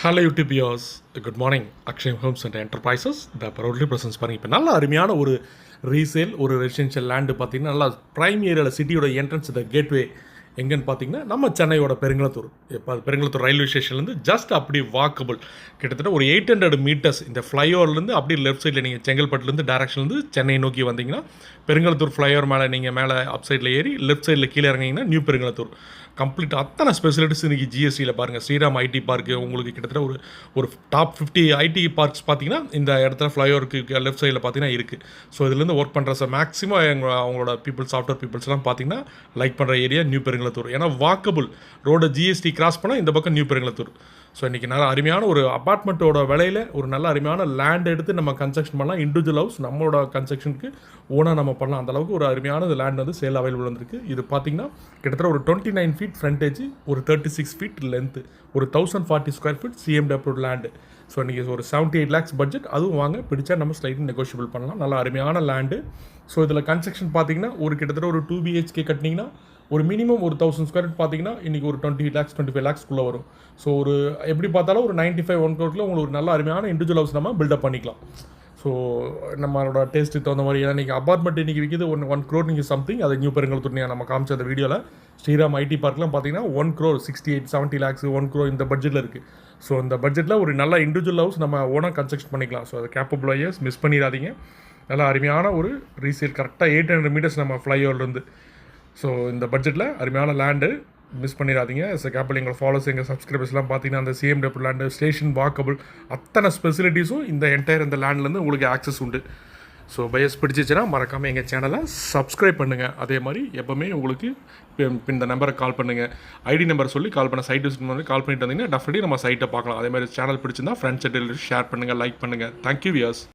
Hello YouTube viewers, good morning. Akshay Holmes and enterprises the proudly presence பாருங்க. இப்போ நல்ல அருமையான ஒரு ரீசேல் ஒரு ரெசிடென்ஷியல் லேண்டு பார்த்தீங்கன்னா நல்லா ப்ரைம் ஏரியாவில் சிட்டியோட என்ட்ரன்ஸ் த கேட்வே எங்கேன்னு பார்த்தீங்கன்னா நம்ம சென்னையோட பெருங்குளத்தூர். இப்போ பெருங்குளத்தூர் ரயில்வே ஸ்டேஷன்லேருந்து ஜஸ்ட் அப்படி வாக்கபிள் கிட்டத்தட்ட ஒரு 800 மீட்டர்ஸ் இந்த ஃப்ளைஓவர்லேருந்து அப்படியே லெஃப்ட் சைடில் நீங்கள் செங்கல்பட்டுலேருந்து டேரக்ஷன்லேருந்து சென்னை நோக்கி வந்தீங்கன்னா பெருங்குளத்தூர் ஃப்ளைஓவர் மேலே நீங்கள் மேலே அப் சைடில் ஏறி லெஃப்ட் சைடில் கீழே இறங்கிங்கன்னா நியூ பெருங்குளத்தூர். கம்ப்ளீட் அத்தனை ஸ்பெசிலிட்டிஸ் இன்றைக்கி ஜிஎஸ்டியில் பாருங்கள். ஸ்ரீராம் ஐடி பார்க்கு உங்களுக்கு கிட்டத்தட்ட ஒரு டாப் 50 ஐடி பார்க்ஸ் பார்த்தீங்கன்னா இந்த இடத்துல ஃப்ளைஓவருக்கு லெஃப்ட் சைடில் பார்த்தீங்கன்னா இருக்குது. ஸோ இதுலேருந்து ஒர்க் பண்ணுற மேக்ஸிமம் அவங்களோட பீப்புள் சாஃப்ட்வேர் பீப்புள்ஸ்லாம் பார்த்தீங்கன்னா லைக் பண்ணுற ஏரியா நியூ பெருங்குளத்தூர். ஏன்னா வாக்கபிள் ரோட ஜிஎஸ்டி கிராஸ் பண்ணால் இந்த பக்கம் நியூ பெருங்குளத்தூர். ஸோ இன்றைக்கி நல்ல அருமையான ஒரு அப்பார்ட்மெண்ட்டோட விலையில் ஒரு நல்ல அருமையான லேண்ட் எடுத்து நம்ம கன்ஸ்ட்ரக்ஷன் பண்ணலாம். இண்டிவிஜுவல் ஹவுஸ் நம்மளோட கன்ஸ்ட்ரக்ஷனுக்கு ஓனாக நம்ம பண்ணலாம். அந்தளவுக்கு ஒரு அருமையான லேண்ட் வந்து சேல் அவைலபிள் வந்திருக்கு. இது பார்த்திங்கன்னா கிட்டத்தட்ட ஒரு 29 ஃபீட் ஃப்ரண்டேஜ், ஒரு 36 ஃபீட் லென்த்து, ஒரு 1040 square feet CMW land. So இன்றைக்கி ஒரு 78 lakhs பட்ஜெட். அதுவும் வாங்க பிடிச்சா நம்ம ஸ்லைட்லி நெகோஷியபிள் பண்ணலாம். நல்ல அருமையான லேண்டு. ஸோ இதில் கன்ஸ்ட்ரக்ஷன் பார்த்திங்கன்னா ஒரு கிட்டத்தட்ட ஒரு 2 BHK கட்டினீங்கன்னா ஒரு மினிமம் ஒரு 1000 ஸ்கொயர் ஃபீட் பார்த்தீங்கன்னா இன்றைக்கி ஒரு 20 lakhs 25 lakhsக்குள்ளே வரும். ஸோ ஒரு எப்படி பார்த்தாலும் ஒரு 95-1 crore உங்களுக்கு ஒரு நல்ல அருமையான இண்டிவிஜுவல் ஹவுஸ் நம்ம பில்டப் பண்ணிக்கலாம். ஸோ நம்மளோட டேஸ்ட்டுக்கு தகுந்த மாதிரி ஏன்னா இன்றைக்கி அப்பார்ட்மெண்ட் இன்றைக்கி விற்கிது 1 crore நீங்கள் சம்திங். அது நியூ பெருங்குளத்தூர் நம்ம காமிச்ச அந்த வீடியோவில் ஸ்ரீராம் ஐடி பார்க்லாம் பார்த்தீங்கன்னா 1 crore 68-70 lakhs 1 crore இந்த பட்ஜெட்டில் இருக்குது. ஸோ இந்த பட்ஜெட்டில் ஒரு நல்ல இண்டிவிஜுவல் ஹவுஸ் நம்ம ஓனாக கன்ஸ்ட்ரக்ஷன் பண்ணிக்கலாம். ஸோ அதை கேப்பபிள் ஐயர்ஸ் மிஸ் பண்ணிடாதீங்க. நல்லா அருமையான ஒரு ரீசேல் கரெக்டாக 800 மீட்டர்ஸ் நம்ம ஃப்ளைஓவர்லேருந்து. ஸோ இந்த பட்ஜெட்டில் அருமையான லேண்டு மிஸ் பண்ணிடாதீங்க. கேப்பிள் எங்கள் ஃபாலோஸ் எங்கள் சப்ஸ்கிரைபர்ஸ்லாம் பார்த்தீங்கன்னா அந்த சிஎம்டபிள்யூ லேண்டு ஸ்டேஷன் வாக்கபிள் அத்தனை ஸ்பெசிலிட்டிஸும் இந்த என்டையர் இந்த லேண்ட்லேருந்து உங்களுக்கு ஆக்சஸ் உண்டு. ஸோ பையர்ஸ் பிடிச்சிச்சுன்னா மறக்காமல் எங்கள் சேனலை சப்ஸ்கிரைப் பண்ணுங்கள். அதே மாதிரி எப்போவுமே உங்களுக்கு இந்த நம்பரை கால் பண்ணுங்கள். ஐடி நம்பர் சொல்லி கால் பண்ண சைட் விசிட் வந்து கால் பண்ணிட்டு வந்தீங்கன்னா டெஃபினெட்லி நம்ம சைட்டை பார்க்கலாம். அதே மாதிரி சேனல் பிடிச்சிருந்தா ஃப்ரெண்ட்ஸ் ஷேர் பண்ணுங்கள், லைக் பண்ணுங்கள். Thank you wears.